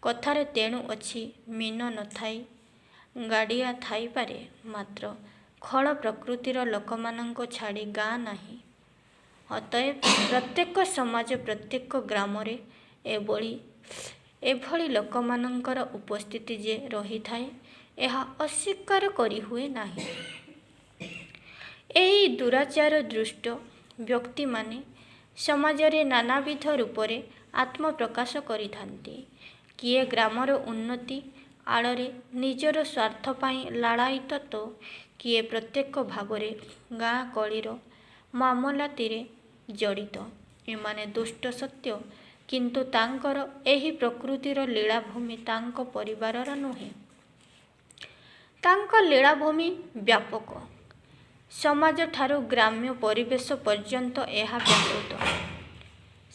କଥାରେ ତେଣୁ ଅଛି ମୀନ ନଥାଇ ଗାଡ଼ିଆ ଥାଇପାରେ, ମାତ୍ର ଖଳ ପ୍ରକୃତିର ଲୋକମାନଙ୍କୁ ଛାଡ଼ି ଗାଁ ନାହିଁ। ଅତଏବ ପ୍ରତ୍ୟେକ ସମାଜ ପ୍ରତ୍ୟେକ ଗ୍ରାମରେ ଏଭଳି ଏଭଳି ଲୋକମାନଙ୍କର ଉପସ୍ଥିତି ଯେ ରହିଥାଏ ଏହା ଅସ୍ୱୀକାର କରିହୁଏ ନାହିଁ। ଏହି ଦୁରାଚାର ଦୃଷ୍ଟ ବ୍ୟକ୍ତିମାନେ ସମାଜରେ ନାନାବିଧ ରୂପରେ ଆତ୍ମପ୍ରକାଶ କରିଥାନ୍ତି। କିଏ ଗ୍ରାମର ଉନ୍ନତି ଆଳରେ ନିଜର ସ୍ୱାର୍ଥ ପାଇଁ ଲାଳାୟିତ ତ କିଏ ପ୍ରତ୍ୟକ୍ଷ ଭାବରେ ଗାଁ କଳିର ମାମଲାତିରେ ଜଡ଼ିତ। ଏମାନେ ଦୁଷ୍ଟ ସତ୍ୟ, କିନ୍ତୁ ତାଙ୍କର ଏହି ପ୍ରକୃତିର ଲୀଳାଭୂମି ତାଙ୍କ ପରିବାରର ନୁହେଁ। ତାଙ୍କ ଲୀଳାଭୂମି ବ୍ୟାପକ। ସମାଜଠାରୁ ଗ୍ରାମ୍ୟ ପରିବେଶ ପର୍ଯ୍ୟନ୍ତ ଏହା ବ୍ୟାପୃତ।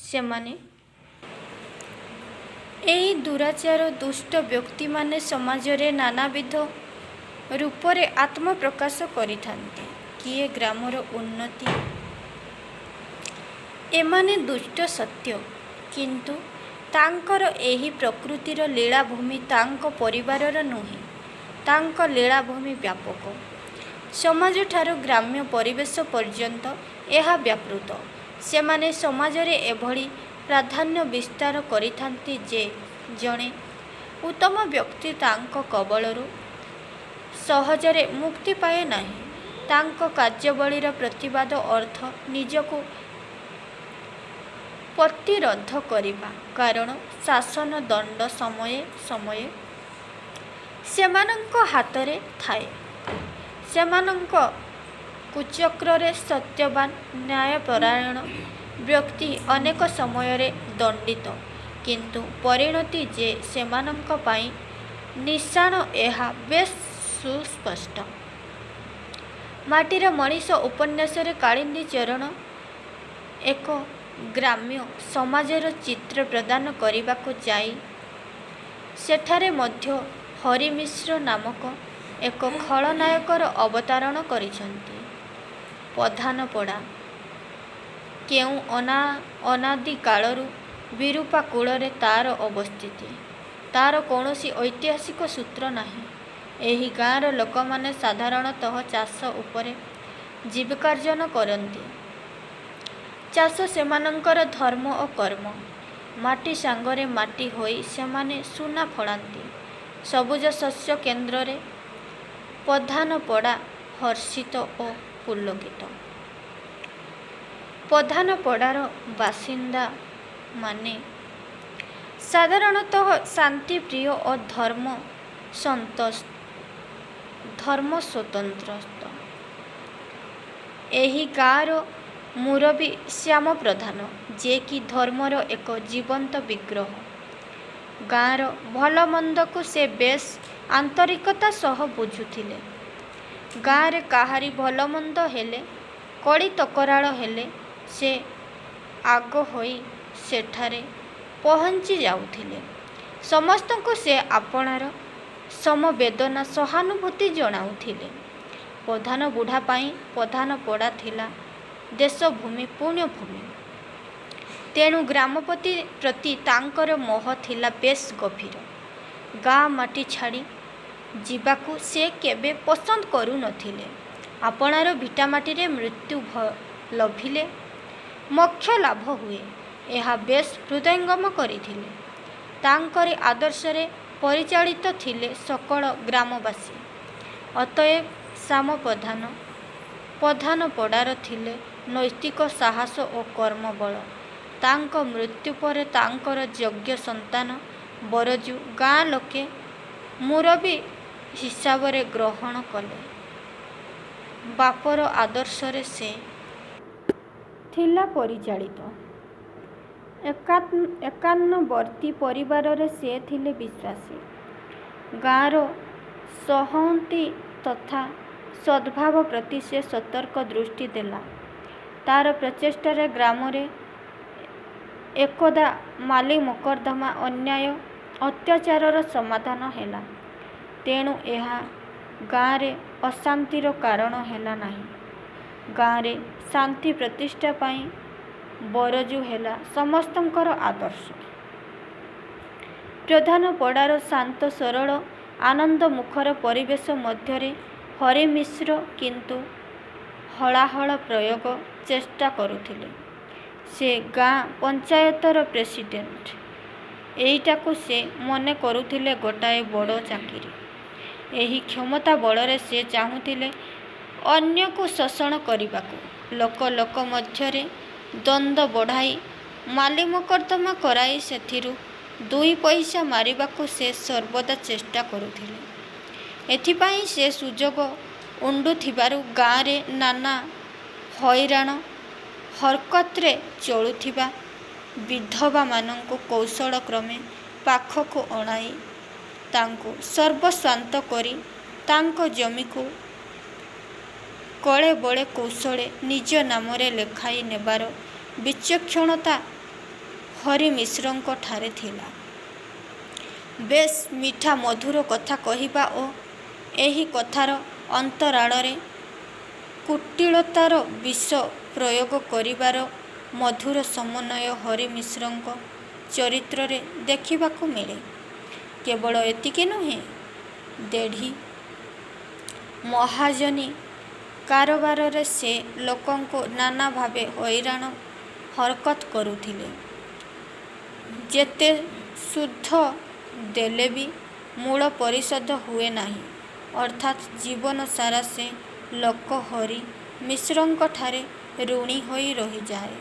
ସେମାନେ ଏହି ଦୁରାଚାର ଦୁଷ୍ଟ ବ୍ୟକ୍ତିମାନେ ସମାଜରେ ନାନାବିଧ ରୂପରେ ଆତ୍ମପ୍ରକାଶ କରିଥାନ୍ତି। କିଏ ଗ୍ରାମର ଉନ୍ନତି ଏମାନେ ଦୁଷ୍ଟ ସତ୍ୟ, କିନ୍ତୁ ତାଙ୍କର ଏହି ପ୍ରକୃତିର ଲୀଳାଭୂମି ତାଙ୍କ ପରିବାରର ନୁହେଁ। ତାଙ୍କ ଲୀଳାଭୂମି ବ୍ୟାପକ। ସମାଜଠାରୁ ଗ୍ରାମ୍ୟ ପରିବେଶ ପର୍ଯ୍ୟନ୍ତ ଏହା ବ୍ୟାପୃତ। ସେମାନେ ସମାଜରେ ଏଭଳି ପ୍ରାଧାନ୍ୟ ବିସ୍ତାର କରିଥାନ୍ତି ଯେ ଜଣେ ଉତ୍ତମ ବ୍ୟକ୍ତି ତାଙ୍କ କବଳରୁ ସହଜରେ ମୁକ୍ତି ପାଏ ନାହିଁ। ତାଙ୍କ କାର୍ଯ୍ୟାବଳୀର ପ୍ରତିବାଦ ଅର୍ଥ ନିଜକୁ ପ୍ରତିରୋଧ କରିବା, କାରଣ ଶାସନ ଦଣ୍ଡ ସମୟେ ସମୟେ ସେମାନଙ୍କ ହାତରେ ଥାଏ। ସେମାନଙ୍କ କୁଚକ୍ରରେ ସତ୍ୟବାନ ନ୍ୟାୟପରାୟଣ ବ୍ୟକ୍ତି ଅନେକ ସମୟରେ ଦଣ୍ଡିତ, କିନ୍ତୁ ପରିଣତି ଯେ ସେମାନଙ୍କ ପାଇଁ ନିଶାଣ ଏହା ବେଶ୍ ସୁସ୍ପଷ୍ଟ। ମାଟିର ମଣିଷ ଉପନ୍ୟାସରେ କାଳିନ୍ଦୀ ଚରଣ ଏକ ଗ୍ରାମ୍ୟ ସମାଜର ଚିତ୍ର ପ୍ରଦାନ କରିବାକୁ ଯାଇ ସେଠାରେ ମଧ୍ୟ ହରି ମିଶ୍ର ନାମକ ଏକ ଖଳନାୟକର ଅବତାରଣ କରିଛନ୍ତି। ପଧାନପଡ଼ା କେଉଁ ଅନାଦି କାଳରୁ ବିରୂପା କୂଳରେ ତା'ର ଅବସ୍ଥିତି। ତା'ର କୌଣସି ଐତିହାସିକ ସୂତ୍ର ନାହିଁ। ଏହି ଗାଁର ଲୋକମାନେ ସାଧାରଣତଃ ଚାଷ ଉପରେ ଜୀବିକାର୍ଜନ କରନ୍ତି। ଚାଷ ସେମାନଙ୍କର ଧର୍ମ ଓ କର୍ମ। ମାଟି ସାଙ୍ଗରେ ମାଟି ହୋଇ ସେମାନେ ସୁନା ଫଳାନ୍ତି। ସବୁଜ ଶସ୍ୟ କେନ୍ଦ୍ରରେ ପଧାନପଡ଼ା ହର୍ଷିତ ଓ ପୁଲକିତ। ପଧାନପଡ଼ାର ବାସିନ୍ଦାମାନେ ସାଧାରଣତଃ ଶାନ୍ତିପ୍ରିୟ ଓ ଧର୍ମସ୍ୱତନ୍ତ୍ର। ଏହି ଗାଁର ମୁରବୀ ଶ୍ୟାମ ପ୍ରଧାନ, ଯେ କି ଧର୍ମର ଏକ ଜୀବନ୍ତ ବିଗ୍ରହ। ଗାଁର ଭଲମନ୍ଦକୁ ସେ ବେଶ୍ ଆନ୍ତରିକତା ସହ ବୁଝୁଥିଲେ। ଗାଁରେ କାହାରି ଭଲମନ୍ଦ ହେଲେ, କଳି ତକରାଳ ହେଲେ ସେ ଆଗ ହୋଇ ସେଠାରେ ପହଞ୍ଚି ଯାଉଥିଲେ। ସମସ୍ତଙ୍କୁ ସେ ଆପଣାର ସମବେଦନା ସହାନୁଭୂତି ଜଣାଉଥିଲେ। ପଧାନ ବୁଢ଼ା ପାଇଁ ପଧାନପଡ଼ା ଥିଲା ଦେଶଭୂମି, ପୁଣ୍ୟଭୂମି। ତେଣୁ ଗ୍ରାମପତି ପ୍ରତି ତାଙ୍କର ମୋହ ଥିଲା ବେଶ୍ ଗଭୀର। ଗାଁ ମାଟି ଛାଡ଼ି ଯିବାକୁ ସେ କେବେ ପସନ୍ଦ କରୁନଥିଲେ। ଆପଣାର ଭିଟାମାଟିରେ ମୃତ୍ୟୁ ଲଭିଲେ ମୋକ୍ଷ ଲାଭ ହୁଏ, ଏହା ବେଶ୍ ହୃଦୟଙ୍ଗମ କରିଥିଲେ। ତାଙ୍କରି ଆଦର୍ଶରେ ପରିଚାଳିତ ଥିଲେ ସକଳ ଗ୍ରାମବାସୀ। ଅତଏବ ଶ୍ୟାମ ପ୍ରଧାନ ପଧାନପଡ଼ାର ଥିଲେ ନୈତିକ ସାହସ ଓ କର୍ମବଳ। ତାଙ୍କ ମୃତ୍ୟୁ ପରେ ତାଙ୍କର ଯୋଗ୍ୟ ସନ୍ତାନ ବରଜୁ ଗାଁ ଲୋକେ ମୁରବୀ ହିସାବରେ ଗ୍ରହଣ କଲେ। ବାପର ଆଦର୍ଶରେ ସେ ଥିଲା ପରିଚାଳିତ। ଏକାନ୍ନବର୍ତ୍ତୀ ପରିବାରରେ ସେ ଥିଲେ ବିଶ୍ୱାସୀ। ଗାଁର ସଂହତି ତଥା ସଦ୍ଭାବ ପ୍ରତି ସେ ସତର୍କ ଦୃଷ୍ଟି ଦେଲା। ତା'ର ପ୍ରଚେଷ୍ଟାରେ ଗ୍ରାମରେ ଏକଦା ମାଲି ମକଦ୍ଦମା ଅନ୍ୟାୟ ଅତ୍ୟାଚାରର ସମାଧାନ ହେଲା। ତେଣୁ ଏହା ଗାଁରେ ଅଶାନ୍ତିର କାରଣ ହେଲା ନାହିଁ। ଗାଁରେ ଶାନ୍ତି ପ୍ରତିଷ୍ଠା ପାଇଁ ବରଜୁ ହେଲା ସମସ୍ତଙ୍କର ଆଦର୍ଶ। ପ୍ରଧାନପଡ଼ାର ଶାନ୍ତ ସରଳ ଆନନ୍ଦମୁଖର ପରିବେଶ ମଧ୍ୟରେ ହରି ମିଶ୍ର କିନ୍ତୁ ହଳାହଳ ପ୍ରୟୋଗ ଚେଷ୍ଟା କରୁଥିଲେ। ସେ ଗାଁ ପଞ୍ଚାୟତର ପ୍ରେସିଡେଣ୍ଟ। ଏଇଟାକୁ ସେ ମନେ କରୁଥିଲେ ଗୋଟାଏ ବଡ଼ ଚାକିରି। ଏହି କ୍ଷମତା ବଳରେ ସେ ଚାହୁଁଥିଲେ ଅନ୍ୟକୁ ଶୋଷଣ କରିବାକୁ। ଲୋକ ଲୋକ ମଧ୍ୟରେ ଦ୍ୱନ୍ଦ୍ୱ ବଢ଼ାଇ ମାଲି ମକଦ୍ଦମା କରାଇ ସେଥିରୁ 2 ପଇସା ମାରିବାକୁ ସେ ସର୍ବଦା ଚେଷ୍ଟା କରୁଥିଲେ। ଏଥିପାଇଁ ସେ ସୁଯୋଗ ଉଣ୍ଡୁଥିବାରୁ ଗାଁରେ ନାନା ହଇରାଣ ହରକତରେ ଚଳୁଥିବା ବିଧବାମାନଙ୍କୁ କୌଶଳକ୍ରମେ ପାଖକୁ ଅଣାଇ ତାଙ୍କୁ ସର୍ବସ୍ୱାନ୍ତ କରି ତାଙ୍କ ଜମିକୁ କଳେ ବଳେ କୌଶଳେ ନିଜ ନାମରେ ଲେଖାଇ ନେବାର ବିଚକ୍ଷଣତା ହରିମିଶ୍ରଙ୍କଠାରେ ଥିଲା। ବେଶ୍ ମିଠା ମଧୁର କଥା କହିବା ଓ ଏହି କଥାର ଅନ୍ତରାଳରେ କୁଟିଳତାର ବିଷ ପ୍ରୟୋଗ କରିବାର ମଧୁର ସମନ୍ୱୟ ହରିମିଶ୍ରଙ୍କ ଚରିତ୍ରରେ ଦେଖିବାକୁ ମିଳେ। କେବଳ ଏତିକି ନୁହେଁ, ଦେଢ଼ି ମହାଜନୀ କାରବାରରେ ସେ ଲୋକଙ୍କୁ ନାନା ଭାବେ ହଇରାଣ ହରକତ କରୁଥିଲେ। ଯେତେ ସୁଧ ଦେଲେ ବି ମୂଳ ପରିଶୋଧ ହୁଏ ନାହିଁ। ଅର୍ଥାତ୍ ଜୀବନ ସାରା ସେ ଲୋକ ହରି ମିଶ୍ରଙ୍କଠାରେ ଋଣୀ ହୋଇ ରହିଯାଏ।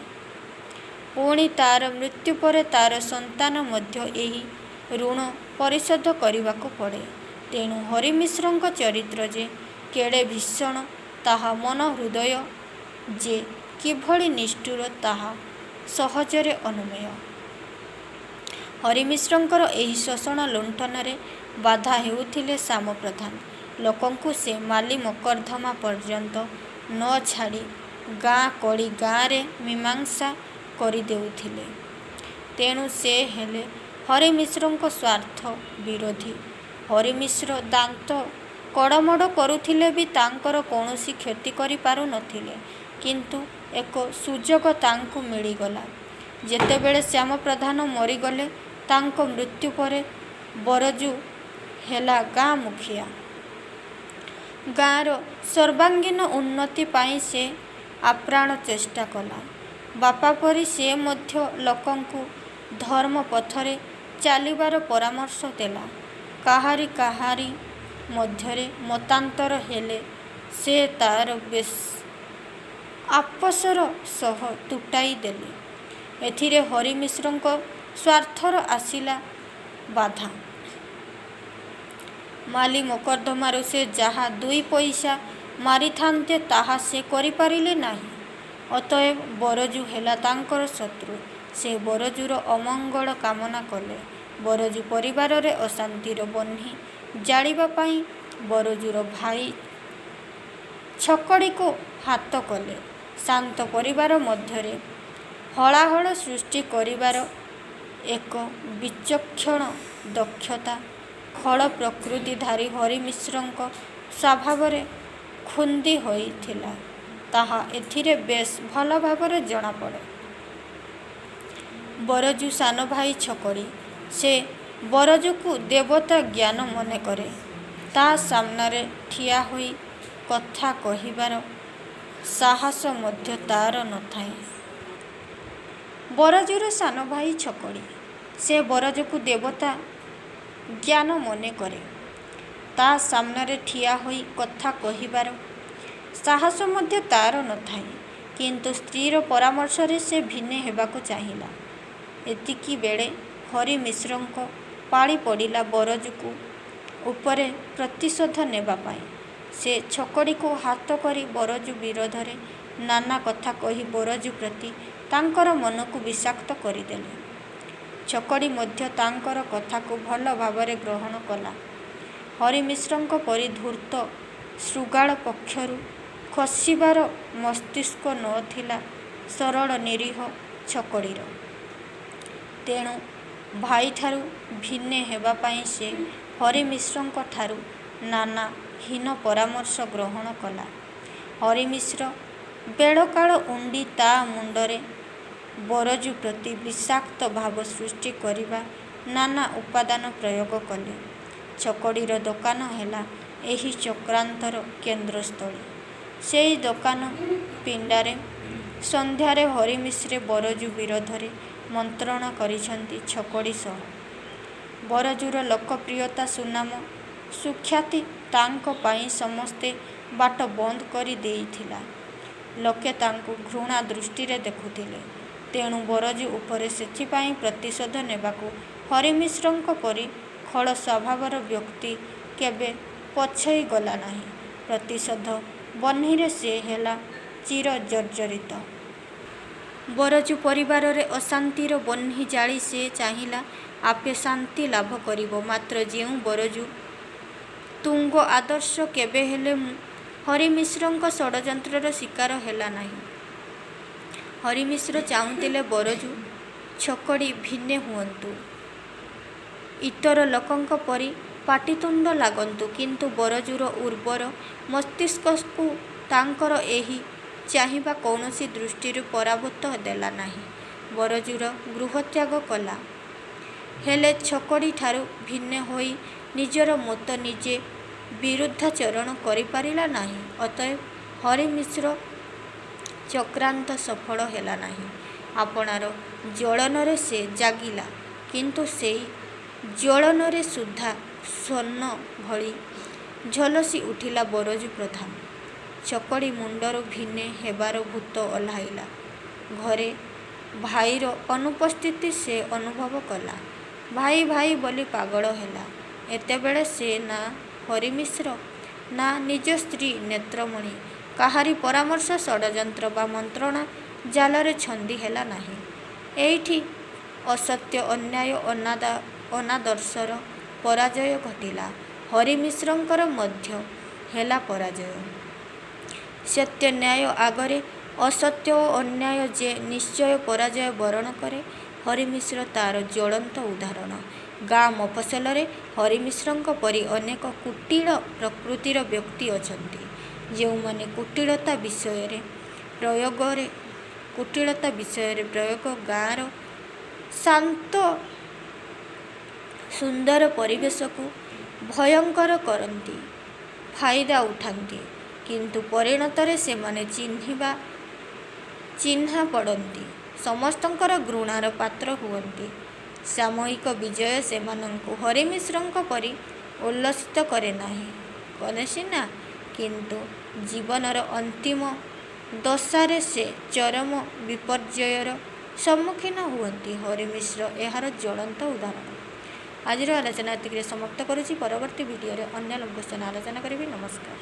ପୁଣି ତା'ର ମୃତ୍ୟୁ ପରେ ତା'ର ସନ୍ତାନ ମଧ୍ୟ ଏହି ଋଣ ପରିଶୋଧ କରିବାକୁ ପଡ଼େ। ତେଣୁ ହରିମିଶ୍ରଙ୍କ ଚରିତ୍ର ଯେ କେଡ଼େ ଭୀଷଣ ତାହା ମନ ହୃଦୟ ଯେ କିଭଳି ନିଷ୍ଠୁର ତାହା ସହଜରେ ଅନୁମେୟ। ହରିମିଶ୍ରଙ୍କର ଏହି ଶୋଷଣ ଲୁଣ୍ଠନରେ ବାଧା ହେଉଥିଲେ ଶ୍ୟାମପ୍ରଧାନ। ଲୋକଙ୍କୁ ସେ ମାଲି ମକଦ୍ଦମା ପର୍ଯ୍ୟନ୍ତ ନ ଛାଡ଼ି ଗାଁ କଡ଼ି ଗାଁରେ ମୀମାଂସା କରିଦେଉଥିଲେ। ତେଣୁ ସେ ହେଲେ ହରିମିଶ୍ରଙ୍କ ସ୍ୱାର୍ଥ ବିରୋଧୀ। ହରିମିଶ୍ର ଦାନ୍ତ କଡ଼ମଡ଼ କରୁଥିଲେ ବି ତାଙ୍କର କୌଣସି କ୍ଷତି କରିପାରୁ ନଥିଲେ। କିନ୍ତୁ ଏକ ସୁଯୋଗ ତାଙ୍କୁ ମିଳିଗଲା। ଯେତେବେଳେ ଶ୍ୟାମପ୍ରଧାନ ମରିଗଲେ, ତାଙ୍କ ମୃତ୍ୟୁ ପରେ ବରଜୁ ହେଲା ଗାଁ ମୁଖିଆ। ଗାଁର ସର୍ବାଙ୍ଗୀନ ଉନ୍ନତି ପାଇଁ ସେ ଆପ୍ରାଣ ଚେଷ୍ଟା କଲା। ବାପା ପରି ସେ ମଧ୍ୟ ଲୋକଙ୍କୁ ଧର୍ମ ପଥରେ ଚାଲିବାର ପରାମର୍ଶ ଦେଲା। କାହାରି ମଧ୍ୟରେ ମତାନ୍ତର ହେଲେ ସେ ତା'ର ବେଶ୍ ଆପସର ସହ ତୁଟାଇ ଦେଲେ। ଏଥିରେ ହରିମିଶ୍ରଙ୍କ ସ୍ୱାର୍ଥର ଆସିଲା ବାଧା। ମାଲି ମକଦ୍ଦମାରୁ ସେ ଯାହା 2 ପଇସା ମାରିଥାନ୍ତେ ତାହା ସେ କରିପାରିଲେ ନାହିଁ। ଅତଏବ ବରଜୁ ହେଲା ତାଙ୍କର ଶତ୍ରୁ। ସେ ବରଜୁର ଅମଙ୍ଗଳ କାମନା କଲେ। ବରଜୁ ପରିବାରରେ ଅଶାନ୍ତିର ବହ୍ନି ଜାଳିବା ପାଇଁ ବରଜୁର ଭାଇ ଛକଡ଼ିକୁ ହାତ କଲେ। ଶାନ୍ତ ପରିବାର ମଧ୍ୟରେ ହଳାହଳ ସୃଷ୍ଟି କରିବାର ଏକ ବିଚକ୍ଷଣ ଦକ୍ଷତା ଖଳ ପ୍ରକୃତିଧାରୀ ହରିମିଶ୍ରଙ୍କ ସ୍ୱଭାବରେ ଖୁନ୍ଦି ହୋଇଥିଲା ତାହା ଏଥିରେ ବେଶ୍ ଭଲ ଭାବରେ ଜଣାପଡ଼େ। ବରଜୁ ସାନ ଭାଇ ଛକଡ଼ି। ସେ ବରଜୁକୁ ଦେବତା ଜ୍ଞାନ ମନେ କରେ। ତା' ସାମ୍ନାରେ ଠିଆ ହୋଇ କଥା କହିବାର ସାହସ ମଧ୍ୟ ତା'ର ନଥାଏ। ବରଜୁର ସାନ ଭାଇ ଛକଡ଼ି। ସେ ବରଜୁକୁ ଦେବତା ଜ୍ଞାନ ମନେ କରେ। ତା' ସାମ୍ନାରେ ଠିଆ ହୋଇ କଥା କହିବାର ସାହସ ମଧ୍ୟ ତା'ର ନଥାଏ। କିନ୍ତୁ ସ୍ତ୍ରୀର ପରାମର୍ଶରେ ସେ ଭିନେ ହେବାକୁ ଚାହିଁଲା। ଏତିକିବେଳେ ହରିମିଶ୍ରଙ୍କ ପାଳି ପଡ଼ିଲା ବରଜୁକୁ ଉପରେ ପ୍ରତିଶୋଧ ନେବା ପାଇଁ। ସେ ଛକଡ଼ିକୁ ହାତ କରି ବରଜୁ ବିରୋଧରେ ନାନା କଥା କହି ବରଜୁ ପ୍ରତି ତାଙ୍କର ମନକୁ ବିଷାକ୍ତ କରିଦେଲେ। ଛକଡ଼ି ମଧ୍ୟ ତାଙ୍କର କଥାକୁ ଭଲ ଭାବରେ ଗ୍ରହଣ କଲା। ହରିମିଶ୍ରଙ୍କ ପରି ଧୂର୍ତ୍ତ ଶୃଗାଳ ପକ୍ଷରୁ ଖସିବାର ମସ୍ତିଷ୍କ ନ ଥିଲା ସରଳ ନିରୀହ ଛକଡ଼ିର। ତେଣୁ ଭାଇଠାରୁ ଭିନେ ହେବା ପାଇଁ ସେ ହରିମିଶ୍ରଙ୍କଠାରୁ ନାନା ହୀନ ପରାମର୍ଶ ଗ୍ରହଣ କଲା। ହରିମିଶ୍ର ବେଳକାଳ ଉଣ୍ଡି ତା' ମୁଣ୍ଡରେ ବରଜୁ ପ୍ରତି ବିଷାକ୍ତ ଭାବ ସୃଷ୍ଟି କରିବା ନାନା ଉପାଦାନ ପ୍ରୟୋଗ କଲେ। ଛକଡ଼ିର ଦୋକାନ ହେଲା ଏହି ଚକ୍ରାନ୍ତର କେନ୍ଦ୍ରସ୍ଥଳୀ। ସେଇ ଦୋକାନ ପିଣ୍ଡାରେ ସନ୍ଧ୍ୟାରେ ହରିମିଶ୍ରେ ବରଜୁ ବିରୋଧରେ ମନ୍ତ୍ରଣା କରିଛନ୍ତି ଛକଡ଼ି ସହ। ବରଜୁର ଲୋକପ୍ରିୟତା ସୁନାମ ସୁଖ୍ୟାତି ତାଙ୍କ ପାଇଁ ସମସ୍ତେ ବାଟ ବନ୍ଦ କରି ଦେଇଥିଲା। ଲୋକେ ତାଙ୍କୁ ଘୃଣା ଦୃଷ୍ଟିରେ ଦେଖୁଥିଲେ। ତେଣୁ ବରଜୁ ଉପରେ ସେଥିପାଇଁ ପ୍ରତିଶୋଧ ନେବାକୁ ହରିମିଶ୍ରଙ୍କ ପରି ଖଳ ସ୍ୱଭାବର ବ୍ୟକ୍ତି କେବେ ପଛେଇ ଗଲା ନାହିଁ। ପ୍ରତିଶୋଧ ବହ୍ନିରେ ସେ ହେଲା ଚିର ଜର୍ଜରିତ। ବରଜୁ ପରିବାରରେ ଅଶାନ୍ତିର ବହ୍ନି ଜାଳି ସେ ଚାହିଁଲା ଆପେ ଶାନ୍ତି ଲାଭ କରିବ। ମାତ୍ର ଯେଉଁ ବରଜୁ ତୁଙ୍ଗ ଆଦର୍ଶ କେବେହେଲେ ହରିମିଶ୍ରଙ୍କ ଷଡ଼ଯନ୍ତ୍ରର ଶିକାର ହେଲା ନାହିଁ। ହରିମିଶ୍ର ଚାହୁଁଥିଲେ ବରଜୁ ଛକଡ଼ି ଭିନେ ହୁଅନ୍ତୁ, ଇତର ଲୋକଙ୍କ ପରି ପାଟିତୁଣ୍ଡ ଲାଗନ୍ତୁ। କିନ୍ତୁ ବରଜୁର ଉର୍ବର ମସ୍ତିଷ୍କକୁ ତାଙ୍କର ଏହି ଚାହିଁବା କୌଣସି ଦୃଷ୍ଟିରୁ ପରାଭୂତ ଦେଲା ନାହିଁ। ବରଜୁର ଗୃହତ୍ୟାଗ କଲା, ହେଲେ ଛକଡ଼ିଠାରୁ ଭିନ୍ନ ହୋଇ ନିଜର ମତ ନିଜେ ବିରୁଦ୍ଧାଚରଣ କରିପାରିଲା ନାହିଁ। ଅତଏବ ହରିମିଶ୍ର ଚକ୍ରାନ୍ତ ସଫଳ ହେଲା ନାହିଁ। ଆପଣାର ଜ୍ୱଳନରେ ସେ ଜାଗିଲା, କିନ୍ତୁ ସେଇ ଜ୍ୱଳନରେ ସୁଦ୍ଧା ସ୍ୱର୍ଣ୍ଣ ଭଳି ଝଲସି ଉଠିଲା ବରଜୁ ପ୍ରଧାନ। ଛକଡ଼ି ମୁଣ୍ଡରୁ ଭିନେ ହେବାର ଭୂତ ଓହ୍ଲାଇଲା। ଘରେ ଭାଇର ଅନୁପସ୍ଥିତି ସେ ଅନୁଭବ କଲା। ଭାଇ ଭାଇ ବୋଲି ପାଗଳ ହେଲା। ଏତେବେଳେ ସେ ନା ହରିମିଶ୍ର, ନା ନିଜ ସ୍ତ୍ରୀ ନେତ୍ରମଣି କାହାରି ପରାମର୍ଶ, ଷଡ଼ଯନ୍ତ୍ର ବା ମନ୍ତ୍ରଣା ଜାଲରେ ଛନ୍ଦି ହେଲା ନାହିଁ। ଏଇଠି ଅସତ୍ୟ, ଅନ୍ୟାୟ, ଅନାଦର୍ଶର ପରାଜୟ ଘଟିଲା। ହରିମିଶ୍ରଙ୍କର ମଧ୍ୟ ହେଲା ପରାଜୟ। ସତ୍ୟ ନ୍ୟାୟ ଆଗରେ ଅସତ୍ୟ ଓ ଅନ୍ୟାୟ ଯେ ନିଶ୍ଚୟ ପରାଜୟ ବରଣ କରେ, ହରିମିଶ୍ର ତା'ର ଜ୍ୱଳନ୍ତ ଉଦାହରଣ। ଗାଁ ମଫସଲରେ ହରିମିଶ୍ରଙ୍କ ପରି ଅନେକ କୁଟିଳ ପ୍ରକୃତିର ବ୍ୟକ୍ତି ଅଛନ୍ତି, ଯେଉଁମାନେ କୁଟିଳତା ବିଷୟରେ ପ୍ରୟୋଗ ଗାଁର ଶାନ୍ତ ସୁନ୍ଦର ପରିବେଶକୁ ଭୟଙ୍କର କରନ୍ତି, ଫାଇଦା ଉଠାନ୍ତି। କିନ୍ତୁ ପରିଣତରେ ସେମାନେ ଚିହ୍ନା ପଡ଼ନ୍ତି, ସମସ୍ତଙ୍କର ଘୃଣାର ପାତ୍ର ହୁଅନ୍ତି। ସାମୟିକ ବିଜୟ ସେମାନଙ୍କୁ ହରିମିଶ୍ରଙ୍କ ପରି ଉଲ୍ଲସିତ କରେ ନାହିଁ, କରେ ସିନା, କିନ୍ତୁ ଜୀବନର ଅନ୍ତିମ ଦଶାରେ ସେ ଚରମ ବିପର୍ଯ୍ୟୟର ସମ୍ମୁଖୀନ ହୁଅନ୍ତି। ହରିମିଶ୍ର ଏହାର ଜ୍ୱଳନ୍ତ ଉଦାହରଣ। ଆଜିର ଆଲୋଚନା ଏତିକିରେ ସମାପ୍ତ କରୁଛି। ପରବର୍ତ୍ତୀ ଭିଡ଼ିଓରେ ଅନ୍ୟ ଲୋକଙ୍କ ସହ ଆଲୋଚନା କରିବି। ନମସ୍କାର।